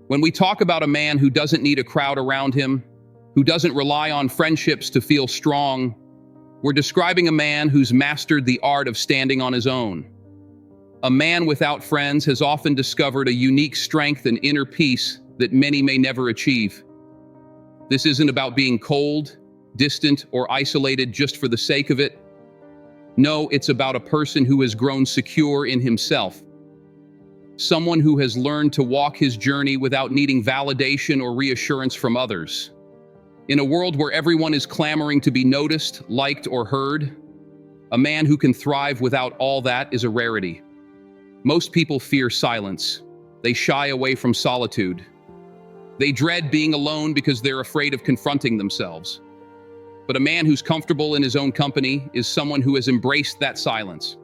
When we talk about a man who doesn't need a crowd around him, who doesn't rely on friendships to feel strong, we're describing a man who's mastered the art of standing on his own. A man without friends has often discovered a unique strength and inner peace that many may never achieve. This isn't about being cold, distant, or isolated just for the sake of it. No, it's about a person who has grown secure in himself. Someone who has learned to walk his journey without needing validation or reassurance from others. In a world where everyone is clamoring to be noticed, liked, or heard, a man who can thrive without all that is a rarity. Most people fear silence. They shy away from solitude. They dread being alone because they're afraid of confronting themselves. But a man who's comfortable in his own company is someone who has embraced that silence.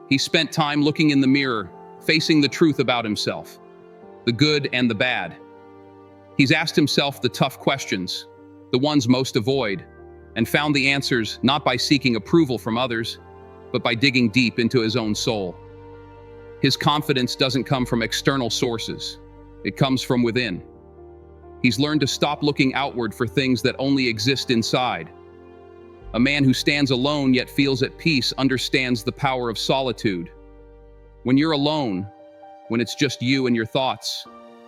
He spent time looking in the mirror, facing the truth about himself, the good and the bad. He's asked himself the tough questions, the ones most avoid, and found the answers not by seeking approval from others, but by digging deep into his own soul. His confidence doesn't come from external sources. It comes from within. He's learned to stop looking outward for things that only exist inside. A man who stands alone yet feels at peace understands the power of solitude. When you're alone, when it's just you and your thoughts,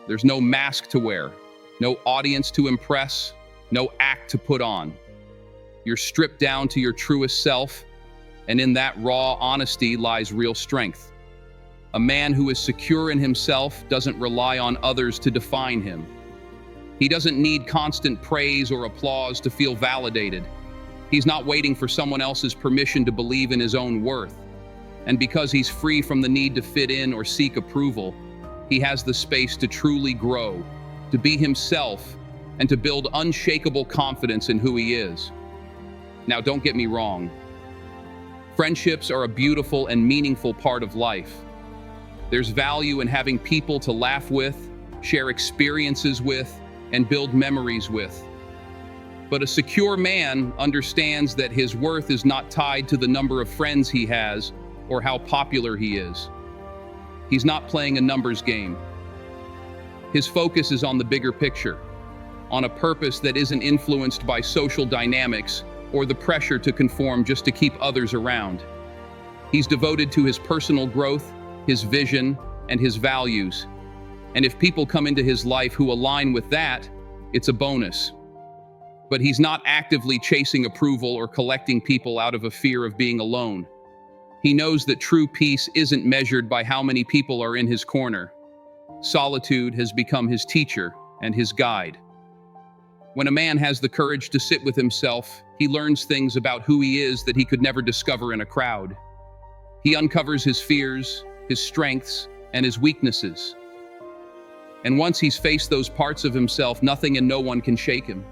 there's no mask to wear, no audience to impress, no act to put on. You're stripped down to your truest self, and in that raw honesty lies real strength. A man who is secure in himself doesn't rely on others to define him. He doesn't need constant praise or applause to feel validated. He's not waiting for someone else's permission to believe in his own worth. And because he's free from the need to fit in or seek approval, he has the space to truly grow, to be himself, and to build unshakable confidence in who he is. Now, don't get me wrong. Friendships are a beautiful and meaningful part of life. There's value in having people to laugh with, share experiences with, and build memories with. But a secure man understands that his worth is not tied to the number of friends he has or how popular he is. He's not playing a numbers game. His focus is on the bigger picture, on a purpose that isn't influenced by social dynamics or the pressure to conform just to keep others around. He's devoted to his personal growth, his vision, and his values. And if people come into his life who align with that, it's a bonus. But he's not actively chasing approval or collecting people out of a fear of being alone. He knows that true peace isn't measured by how many people are in his corner. Solitude has become his teacher and his guide. When a man has the courage to sit with himself, he learns things about who he is that he could never discover in a crowd. He uncovers his fears, his strengths, and his weaknesses. And once he's faced those parts of himself, nothing and no one can shake him.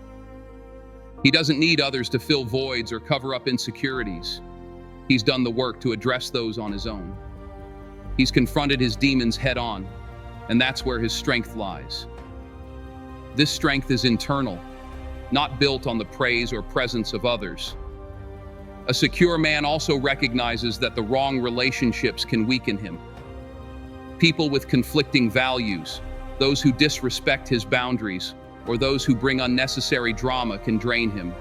He doesn't need others to fill voids or cover up insecurities. He's done the work to address those on his own. He's confronted his demons head on, and that's where his strength lies. This strength is internal, not built on the praise or presence of others. A secure man also recognizes that the wrong relationships can weaken him. People with conflicting values, those who disrespect his boundaries, or those who bring unnecessary drama can drain him.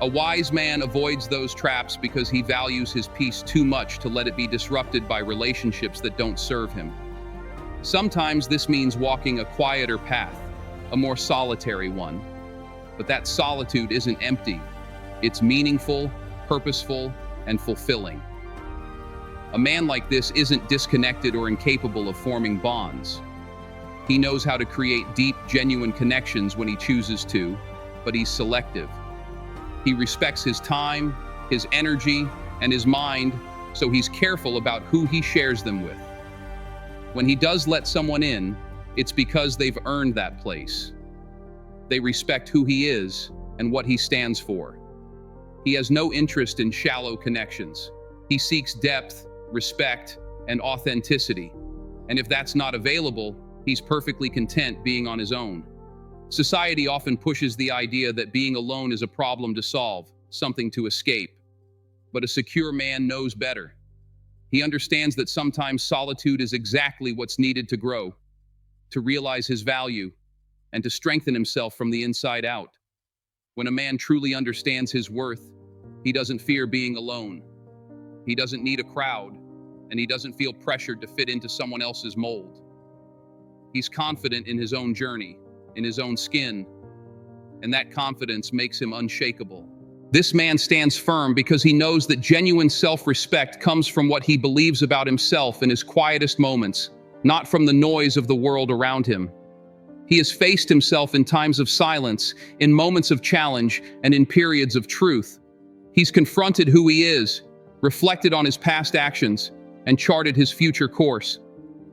A wise man avoids those traps because he values his peace too much to let it be disrupted by relationships that don't serve him. Sometimes this means walking a quieter path, a more solitary one. But that solitude isn't empty. It's meaningful, purposeful, and fulfilling. A man like this isn't disconnected or incapable of forming bonds. He knows how to create deep, genuine connections when he chooses to, but he's selective. He respects his time, his energy, and his mind, so he's careful about who he shares them with. When he does let someone in, it's because they've earned that place. They respect who he is and what he stands for. He has no interest in shallow connections. He seeks depth, respect, and authenticity. And if that's not available, he's perfectly content being on his own. Society often pushes the idea that being alone is a problem to solve, something to escape. But a secure man knows better. He understands that sometimes solitude is exactly what's needed to grow. to realize his value, and to strengthen himself from the inside out. When a man truly understands his worth, he doesn't fear being alone. He doesn't need a crowd, and he doesn't feel pressured to fit into someone else's mold. He's confident in his own journey, in his own skin, and that confidence makes him unshakable. This man stands firm because he knows that genuine self-respect comes from what he believes about himself in his quietest moments, not from the noise of the world around him. He has faced himself in times of silence, in moments of challenge, and in periods of truth. He's confronted who he is, reflected on his past actions, and charted his future course.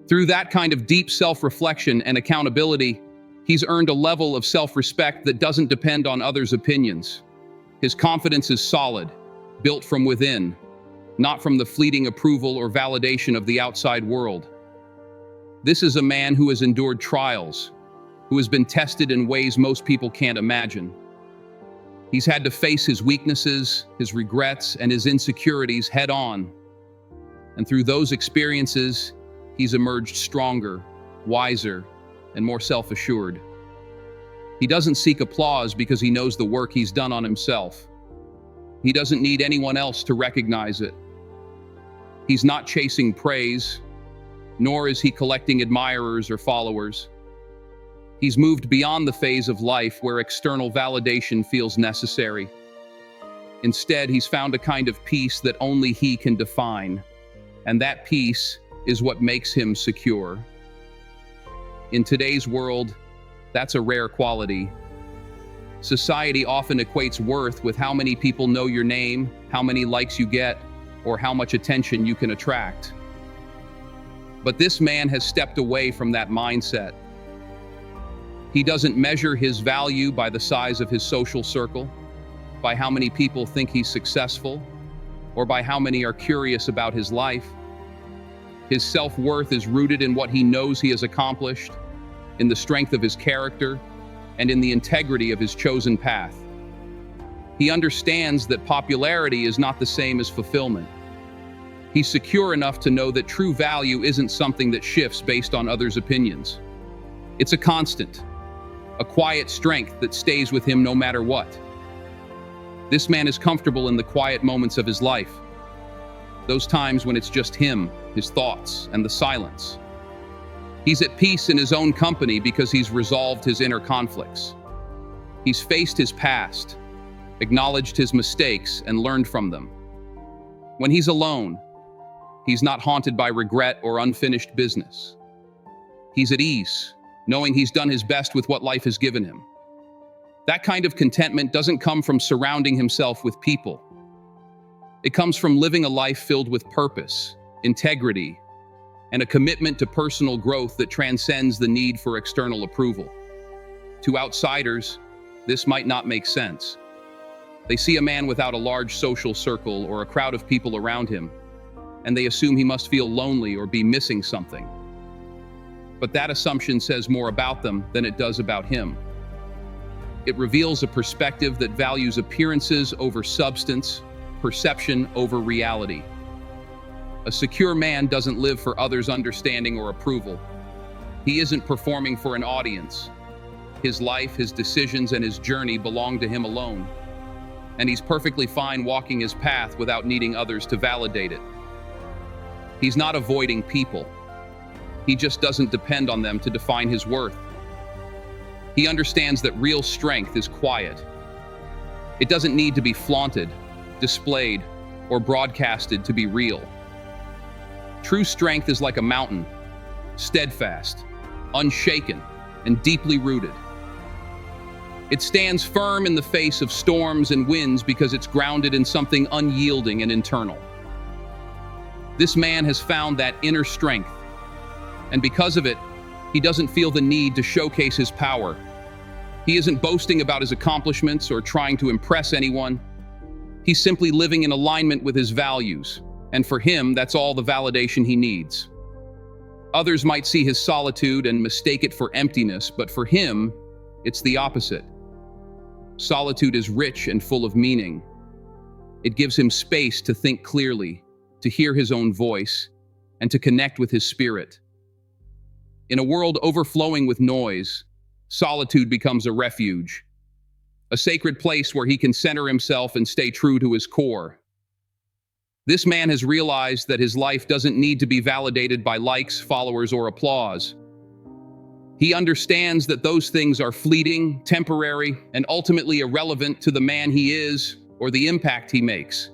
Through that kind of deep self-reflection and accountability, he's earned a level of self-respect that doesn't depend on others' opinions. His confidence is solid, built from within, not from the fleeting approval or validation of the outside world. This is a man who has endured trials, who has been tested in ways most people can't imagine. He's had to face his weaknesses, his regrets, and his insecurities head on. And through those experiences, he's emerged stronger, wiser, and more self-assured. He doesn't seek applause because he knows the work he's done on himself. He doesn't need anyone else to recognize it. He's not chasing praise, nor is he collecting admirers or followers. He's moved beyond the phase of life where external validation feels necessary. Instead, he's found a kind of peace that only he can define, and that peace is what makes him secure. In today's world, that's a rare quality. Society often equates worth with how many people know your name, how many likes you get, or how much attention you can attract. But this man has stepped away from that mindset. He doesn't measure his value by the size of his social circle, by how many people think he's successful, or by how many are curious about his life. His self-worth is rooted in what he knows he has accomplished, in the strength of his character, and in the integrity of his chosen path. He understands that popularity is not the same as fulfillment. He's secure enough to know that true value isn't something that shifts based on others' opinions. It's a constant, a quiet strength that stays with him no matter what. This man is comfortable in the quiet moments of his life, those times when it's just him, his thoughts, and the silence. He's at peace in his own company because he's resolved his inner conflicts. He's faced his past, acknowledged his mistakes, and learned from them. When he's alone, he's not haunted by regret or unfinished business. He's at ease, knowing he's done his best with what life has given him. That kind of contentment doesn't come from surrounding himself with people. It comes from living a life filled with purpose, integrity, and a commitment to personal growth that transcends the need for external approval. To outsiders, this might not make sense. They see a man without a large social circle or a crowd of people around him, and they assume he must feel lonely or be missing something. But that assumption says more about them than it does about him. It reveals a perspective that values appearances over substance, perception over reality. A secure man doesn't live for others' understanding or approval. He isn't performing for an audience. His life, his decisions, and his journey belong to him alone. And he's perfectly fine walking his path without needing others to validate it. He's not avoiding people. He just doesn't depend on them to define his worth. He understands that real strength is quiet. It doesn't need to be flaunted, displayed, or broadcasted to be real. True strength is like a mountain, steadfast, unshaken, and deeply rooted. It stands firm in the face of storms and winds because it's grounded in something unyielding and internal. This man has found that inner strength, and because of it, he doesn't feel the need to showcase his power. He isn't boasting about his accomplishments or trying to impress anyone. He's simply living in alignment with his values, and for him, that's all the validation he needs. Others might see his solitude and mistake it for emptiness, but for him, it's the opposite. Solitude is rich and full of meaning. It gives him space to think clearly, to hear his own voice, and to connect with his spirit. In a world overflowing with noise, solitude becomes a refuge, a sacred place where he can center himself and stay true to his core. This man has realized that his life doesn't need to be validated by likes, followers, or applause. He understands that those things are fleeting, temporary, and ultimately irrelevant to the man he is or the impact he makes.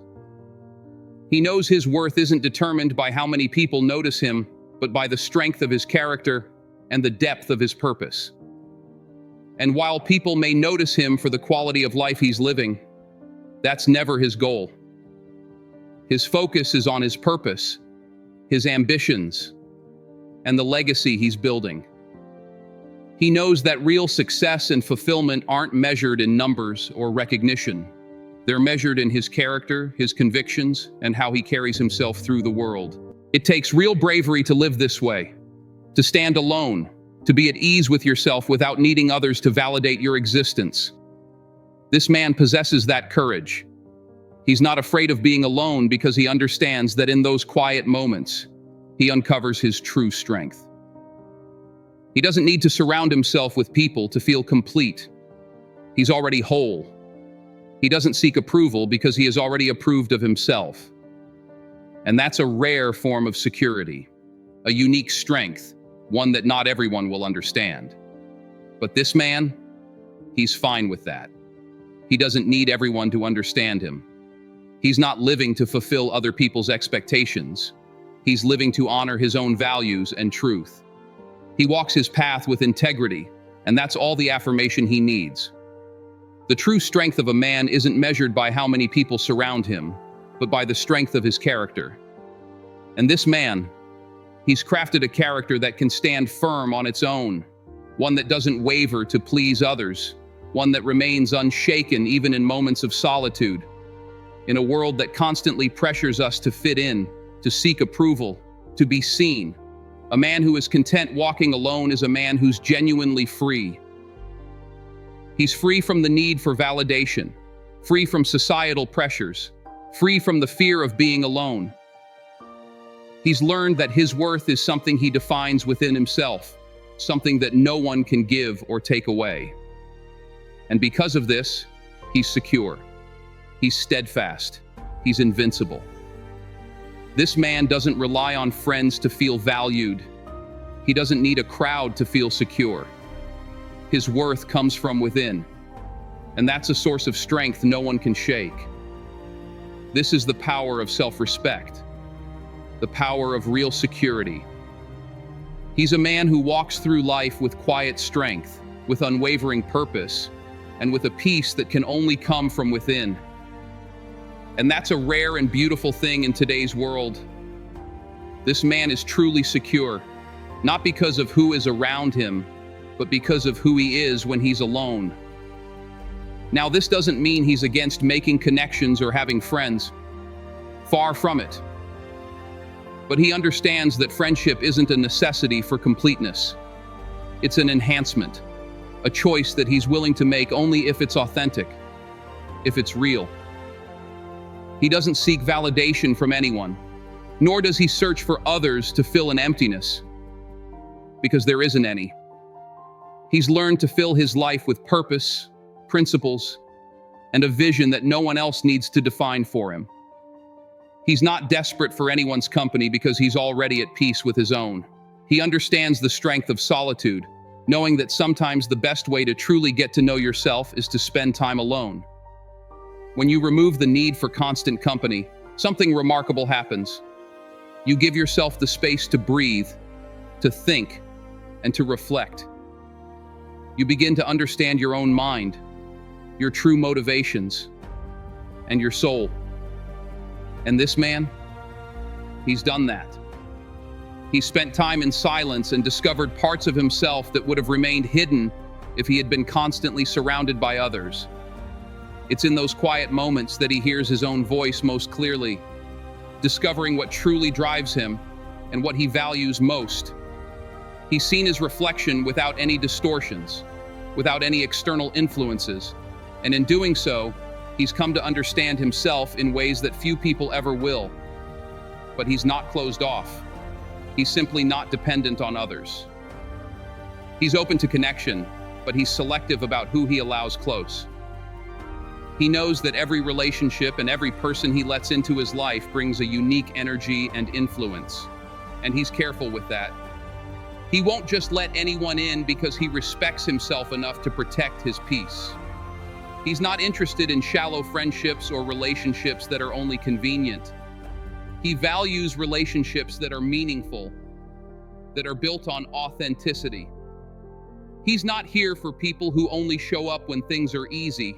He knows his worth isn't determined by how many people notice him, but by the strength of his character and the depth of his purpose. And while people may notice him for the quality of life he's living, that's never his goal. His focus is on his purpose, his ambitions, and the legacy he's building. He knows that real success and fulfillment aren't measured in numbers or recognition. They're measured in his character, his convictions, and how he carries himself through the world. It takes real bravery to live this way, to stand alone, to be at ease with yourself without needing others to validate your existence. This man possesses that courage. He's not afraid of being alone because he understands that in those quiet moments, he uncovers his true strength. He doesn't need to surround himself with people to feel complete. He's already whole. He doesn't seek approval because he is already approved of himself. And that's a rare form of security, a unique strength, one that not everyone will understand. But this man, he's fine with that. He doesn't need everyone to understand him. He's not living to fulfill other people's expectations. He's living to honor his own values and truth. He walks his path with integrity, and that's all the affirmation he needs. The true strength of a man isn't measured by how many people surround him, but by the strength of his character. And this man, he's crafted a character that can stand firm on its own, one that doesn't waver to please others, one that remains unshaken even in moments of solitude. In a world that constantly pressures us to fit in, to seek approval, to be seen, a man who is content walking alone is a man who's genuinely free. He's free from the need for validation, free from societal pressures, free from the fear of being alone. He's learned that his worth is something he defines within himself, something that no one can give or take away. And because of this, he's secure. He's steadfast. He's invincible. This man doesn't rely on friends to feel valued. He doesn't need a crowd to feel secure. His worth comes from within, and that's a source of strength no one can shake. This is the power of self-respect, the power of real security. He's a man who walks through life with quiet strength, with unwavering purpose, and with a peace that can only come from within. And that's a rare and beautiful thing in today's world. This man is truly secure, not because of who is around him, but because of who he is when he's alone. Now, this doesn't mean he's against making connections or having friends. Far from it. But he understands that friendship isn't a necessity for completeness. It's an enhancement, a choice that he's willing to make only if it's authentic, if it's real. He doesn't seek validation from anyone, nor does he search for others to fill an emptiness, because there isn't any. He's learned to fill his life with purpose, principles, and a vision that no one else needs to define for him. He's not desperate for anyone's company because he's already at peace with his own. He understands the strength of solitude, knowing that sometimes the best way to truly get to know yourself is to spend time alone. When you remove the need for constant company, something remarkable happens. You give yourself the space to breathe, to think, and to reflect. You begin to understand your own mind, your true motivations, and your soul. And this man, he's done that. He spent time in silence and discovered parts of himself that would have remained hidden if he had been constantly surrounded by others. It's in those quiet moments that he hears his own voice most clearly, discovering what truly drives him and what he values most. He's seen his reflection without any distortions, without any external influences, and in doing so, he's come to understand himself in ways that few people ever will. But he's not closed off. He's simply not dependent on others. He's open to connection, but he's selective about who he allows close. He knows that every relationship and every person he lets into his life brings a unique energy and influence, and he's careful with that. He won't just let anyone in because he respects himself enough to protect his peace. He's not interested in shallow friendships or relationships that are only convenient. He values relationships that are meaningful, that are built on authenticity. He's not here for people who only show up when things are easy,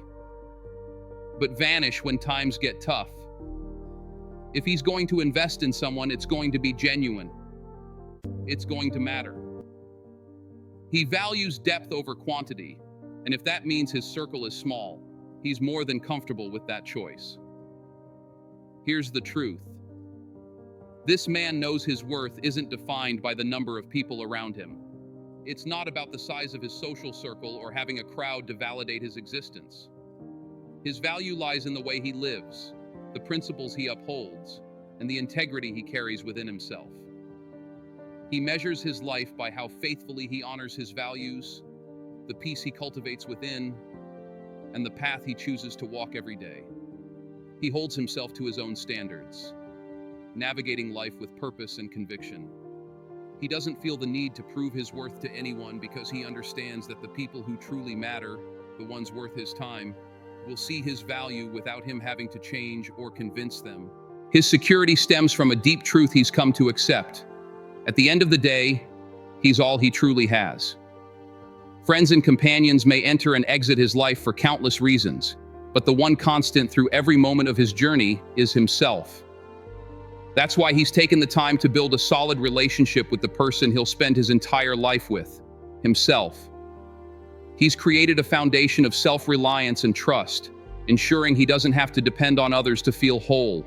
but vanish when times get tough. If he's going to invest in someone, it's going to be genuine. It's going to matter. He values depth over quantity, and if that means his circle is small, he's more than comfortable with that choice. Here's the truth. This man knows his worth isn't defined by the number of people around him. It's not about the size of his social circle or having a crowd to validate his existence. His value lies in the way he lives, the principles he upholds, and the integrity he carries within himself. He measures his life by how faithfully he honors his values, the peace he cultivates within, and the path he chooses to walk every day. He holds himself to his own standards, navigating life with purpose and conviction. He doesn't feel the need to prove his worth to anyone because he understands that the people who truly matter, the ones worth his time, will see his value without him having to change or convince them. His security stems from a deep truth he's come to accept. At the end of the day, he's all he truly has. Friends and companions may enter and exit his life for countless reasons, but the one constant through every moment of his journey is himself. That's why he's taken the time to build a solid relationship with the person he'll spend his entire life with, himself. He's created a foundation of self-reliance and trust, ensuring he doesn't have to depend on others to feel whole.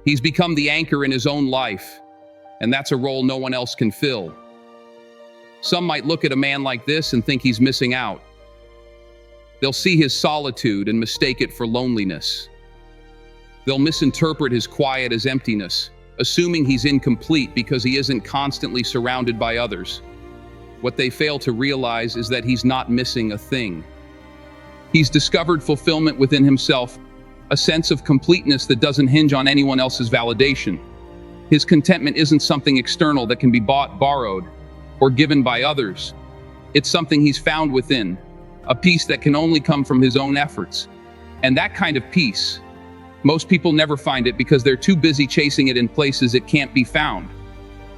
He's become the anchor in his own life, and that's a role no one else can fill. Some might look at a man like this and think he's missing out. They'll see his solitude and mistake it for loneliness. They'll misinterpret his quiet as emptiness, assuming he's incomplete because he isn't constantly surrounded by others. What they fail to realize is that he's not missing a thing. He's discovered fulfillment within himself, a sense of completeness that doesn't hinge on anyone else's validation. His contentment isn't something external that can be bought, borrowed, or given by others. It's something he's found within, a peace that can only come from his own efforts. And that kind of peace, most people never find it because they're too busy chasing it in places it can't be found.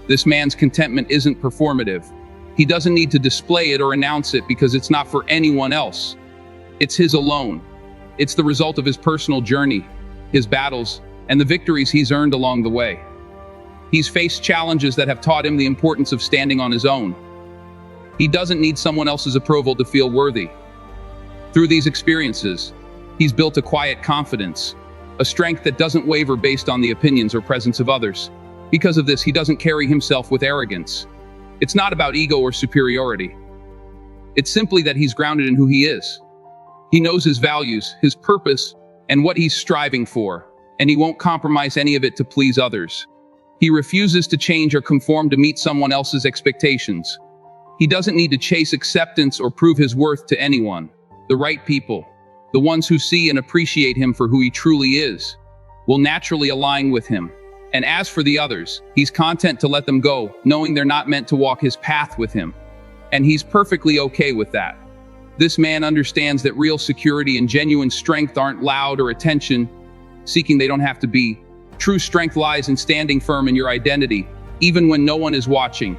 This man's contentment isn't performative. He doesn't need to display it or announce it because it's not for anyone else. It's his alone. It's the result of his personal journey, his battles, and the victories he's earned along the way. He's faced challenges that have taught him the importance of standing on his own. He doesn't need someone else's approval to feel worthy. Through these experiences, he's built a quiet confidence, a strength that doesn't waver based on the opinions or presence of others. Because of this, he doesn't carry himself with arrogance. It's not about ego or superiority. It's simply that he's grounded in who he is. He knows his values, his purpose, and what he's striving for, and he won't compromise any of it to please others. He refuses to change or conform to meet someone else's expectations. He doesn't need to chase acceptance or prove his worth to anyone. The right people, the ones who see and appreciate him for who he truly is, will naturally align with him. And as for the others, he's content to let them go, knowing they're not meant to walk his path with him. And he's perfectly okay with that. This man understands that real security and genuine strength aren't loud or attention-seeking. They don't have to be. True strength lies in standing firm in your identity, even when no one is watching.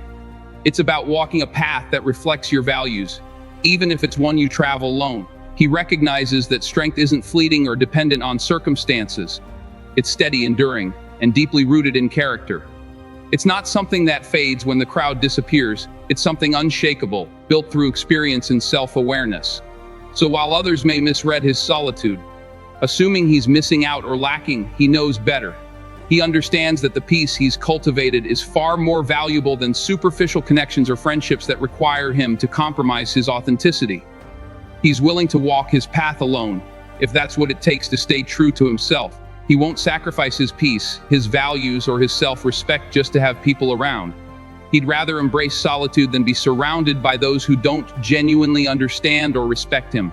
It's about walking a path that reflects your values, even if it's one you travel alone. He recognizes that strength isn't fleeting or dependent on circumstances. It's steady, enduring, and deeply rooted in character. It's not something that fades when the crowd disappears. It's something unshakable, built through experience and self-awareness. So while others may misread his solitude, assuming he's missing out or lacking, he knows better. He understands that the peace he's cultivated is far more valuable than superficial connections or friendships that require him to compromise his authenticity. He's willing to walk his path alone, if that's what it takes to stay true to himself. He won't sacrifice his peace, his values, or his self-respect just to have people around. He'd rather embrace solitude than be surrounded by those who don't genuinely understand or respect him.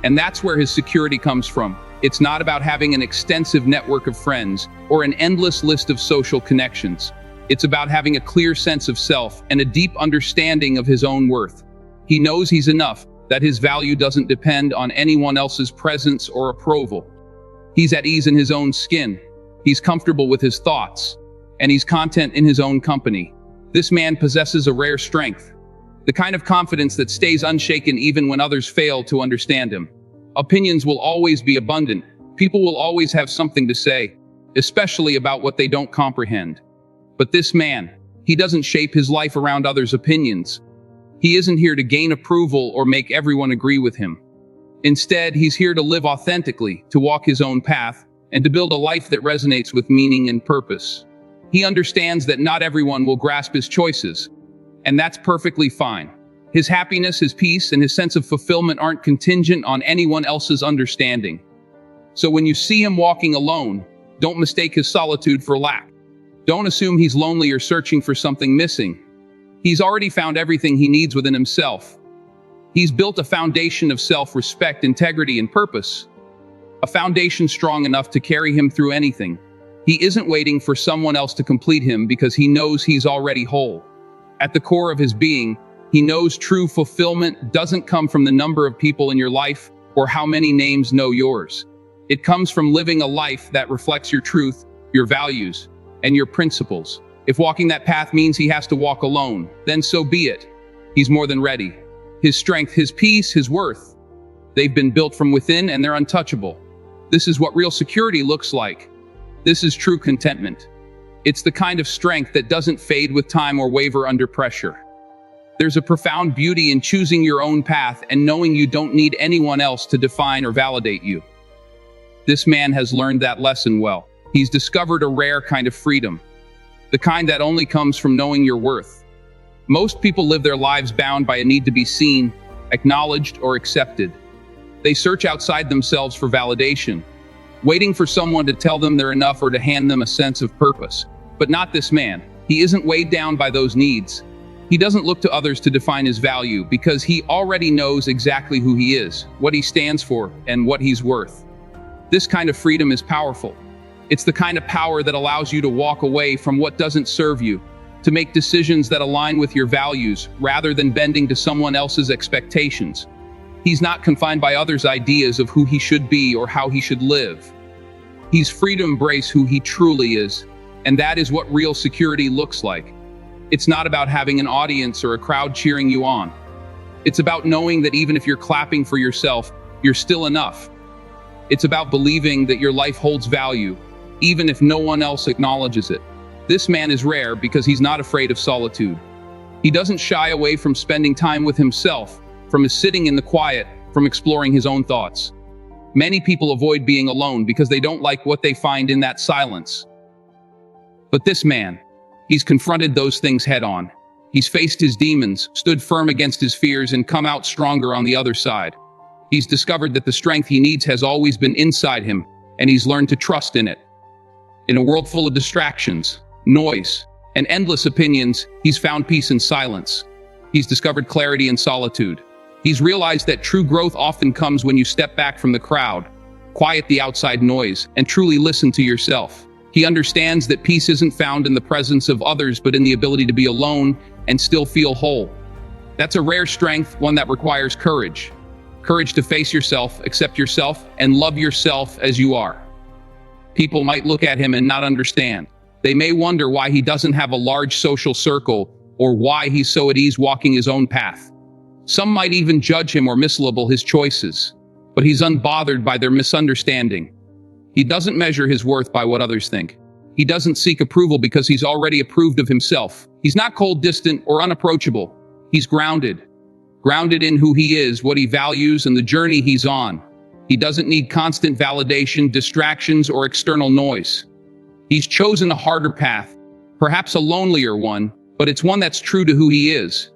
And that's where his security comes from. It's not about having an extensive network of friends or an endless list of social connections. It's about having a clear sense of self and a deep understanding of his own worth. He knows he's enough, that his value doesn't depend on anyone else's presence or approval. He's at ease in his own skin. He's comfortable with his thoughts, and he's content in his own company. This man possesses a rare strength, the kind of confidence that stays unshaken even when others fail to understand him. Opinions will always be abundant. People will always have something to say, especially about what they don't comprehend. But this man, he doesn't shape his life around others' opinions. He isn't here to gain approval or make everyone agree with him. Instead, he's here to live authentically, to walk his own path, and to build a life that resonates with meaning and purpose. He understands that not everyone will grasp his choices, and that's perfectly fine. His happiness, his peace, and his sense of fulfillment aren't contingent on anyone else's understanding. So when you see him walking alone, don't mistake his solitude for lack. Don't assume he's lonely or searching for something missing. He's already found everything he needs within himself. He's built a foundation of self-respect, integrity, and purpose. A foundation strong enough to carry him through anything. He isn't waiting for someone else to complete him because he knows he's already whole. At the core of his being, he knows true fulfillment doesn't come from the number of people in your life or how many names know yours. It comes from living a life that reflects your truth, your values, and your principles. If walking that path means he has to walk alone, then so be it. He's more than ready. His strength, his peace, his worth. They've been built from within and they're untouchable. This is what real security looks like. This is true contentment. It's the kind of strength that doesn't fade with time or waver under pressure. There's a profound beauty in choosing your own path and knowing you don't need anyone else to define or validate you. This man has learned that lesson well. He's discovered a rare kind of freedom. The kind that only comes from knowing your worth. Most people live their lives bound by a need to be seen, acknowledged, or accepted. They search outside themselves for validation, waiting for someone to tell them they're enough or to hand them a sense of purpose. But not this man. He isn't weighed down by those needs. He doesn't look to others to define his value because he already knows exactly who he is, what he stands for, and what he's worth. This kind of freedom is powerful. It's the kind of power that allows you to walk away from what doesn't serve you, to make decisions that align with your values rather than bending to someone else's expectations. He's not confined by others' ideas of who he should be or how he should live. He's free to embrace who he truly is, and that is what real security looks like. It's not about having an audience or a crowd cheering you on. It's about knowing that even if you're clapping for yourself, you're still enough. It's about believing that your life holds value, even if no one else acknowledges it. This man is rare because he's not afraid of solitude. He doesn't shy away from spending time with himself, from his sitting in the quiet, from exploring his own thoughts. Many people avoid being alone because they don't like what they find in that silence. But this man, he's confronted those things head on. He's faced his demons, stood firm against his fears, and come out stronger on the other side. He's discovered that the strength he needs has always been inside him, and he's learned to trust in it. In a world full of distractions, noise, and endless opinions, he's found peace in silence. He's discovered clarity in solitude. He's realized that true growth often comes when you step back from the crowd, quiet the outside noise, and truly listen to yourself. He understands that peace isn't found in the presence of others, but in the ability to be alone and still feel whole. That's a rare strength, one that requires courage. Courage to face yourself, accept yourself, and love yourself as you are. People might look at him and not understand. They may wonder why he doesn't have a large social circle or why he's so at ease walking his own path. Some might even judge him or mislabel his choices, but he's unbothered by their misunderstanding. He doesn't measure his worth by what others think. He doesn't seek approval because he's already approved of himself. He's not cold, distant, or unapproachable. He's grounded in who he is, what he values, and the journey he's on. He doesn't need constant validation, distractions, or external noise. He's chosen a harder path, perhaps a lonelier one, but it's one that's true to who he is.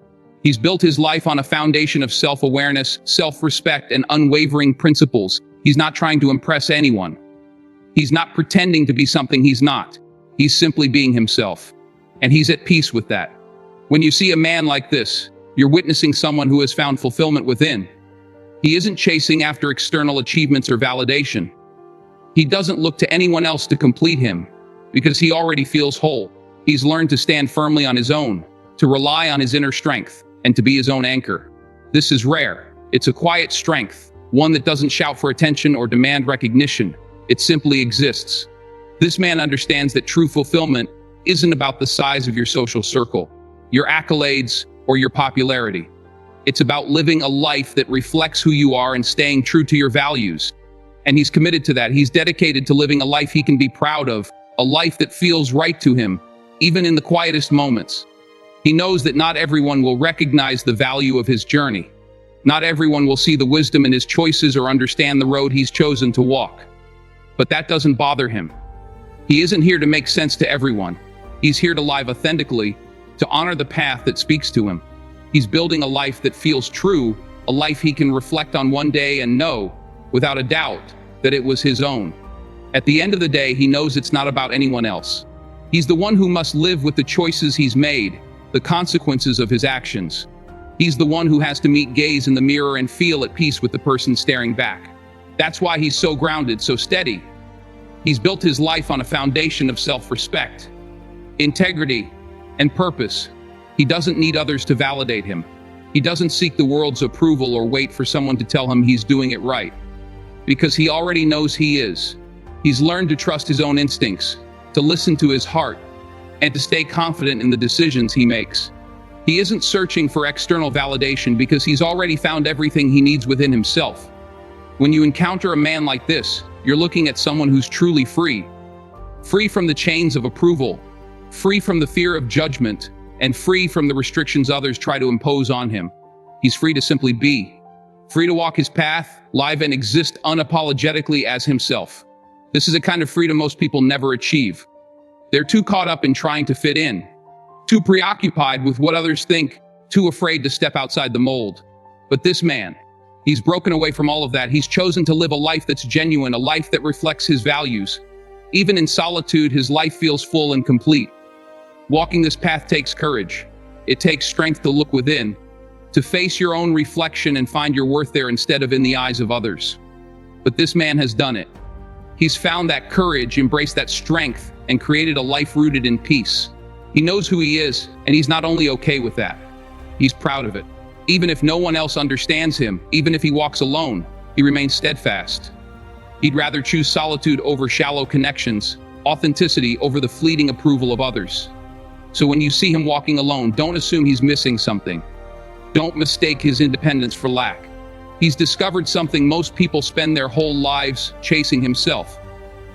He's built his life on a foundation of self-awareness, self-respect, and unwavering principles. He's not trying to impress anyone. He's not pretending to be something he's not. He's simply being himself. And he's at peace with that. When you see a man like this, you're witnessing someone who has found fulfillment within. He isn't chasing after external achievements or validation. He doesn't look to anyone else to complete him, because he already feels whole. He's learned to stand firmly on his own, to rely on his inner strength, and to be his own anchor. This is rare. It's a quiet strength, one that doesn't shout for attention or demand recognition. It simply exists. This man understands that true fulfillment isn't about the size of your social circle, your accolades, or your popularity. It's about living a life that reflects who you are and staying true to your values. And he's committed to that. He's dedicated to living a life he can be proud of, a life that feels right to him, even in the quietest moments. He knows that not everyone will recognize the value of his journey. Not everyone will see the wisdom in his choices or understand the road he's chosen to walk. But that doesn't bother him. He isn't here to make sense to everyone. He's here to live authentically, to honor the path that speaks to him. He's building a life that feels true, a life he can reflect on one day and know, without a doubt, that it was his own. At the end of the day, he knows it's not about anyone else. He's the one who must live with the choices he's made, the consequences of his actions. He's the one who has to gaze in the mirror and feel at peace with the person staring back. That's why he's so grounded, so steady. He's built his life on a foundation of self-respect, integrity, and purpose. He doesn't need others to validate him. He doesn't seek the world's approval or wait for someone to tell him he's doing it right. Because he already knows he is. He's learned to trust his own instincts, to listen to his heart, and to stay confident in the decisions he makes. He isn't searching for external validation because he's already found everything he needs within himself. When you encounter a man like this, you're looking at someone who's truly free. Free from the chains of approval, free from the fear of judgment, and free from the restrictions others try to impose on him. He's free to simply be. Free to walk his path, live and exist unapologetically as himself. This is a kind of freedom most people never achieve. They're too caught up in trying to fit in, too preoccupied with what others think, too afraid to step outside the mold. But this man, he's broken away from all of that. He's chosen to live a life that's genuine, a life that reflects his values. Even in solitude, his life feels full and complete. Walking this path takes courage. It takes strength to look within, to face your own reflection and find your worth there instead of in the eyes of others. But this man has done it. He's found that courage, embraced that strength, and created a life rooted in peace. He knows who he is, and he's not only okay with that, he's proud of it. Even if no one else understands him, even if he walks alone, he remains steadfast. He'd rather choose solitude over shallow connections, authenticity over the fleeting approval of others. So when you see him walking alone, don't assume he's missing something. Don't mistake his independence for lack. He's discovered something most people spend their whole lives chasing: himself.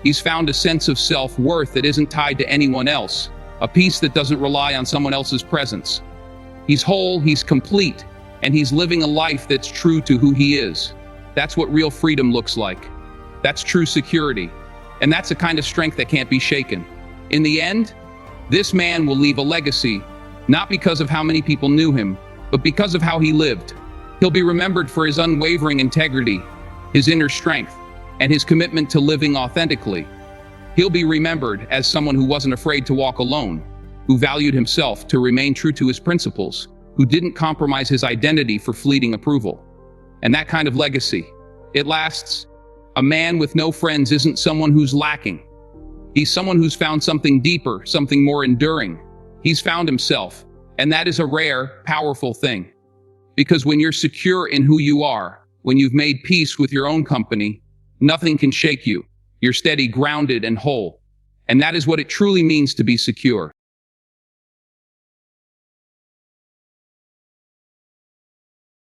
He's found a sense of self-worth that isn't tied to anyone else, a peace that doesn't rely on someone else's presence. He's whole, he's complete, and he's living a life that's true to who he is. That's what real freedom looks like. That's true security. And that's a kind of strength that can't be shaken. In the end, this man will leave a legacy, not because of how many people knew him, but because of how he lived. He'll be remembered for his unwavering integrity, his inner strength, and his commitment to living authentically. He'll be remembered as someone who wasn't afraid to walk alone, who valued himself to remain true to his principles, who didn't compromise his identity for fleeting approval. And that kind of legacy, it lasts. A man with no friends isn't someone who's lacking. He's someone who's found something deeper, something more enduring. He's found himself, and that is a rare, powerful thing. Because when you're secure in who you are, when you've made peace with your own company, nothing can shake you. You're steady, grounded, and whole. And that is what it truly means to be secure.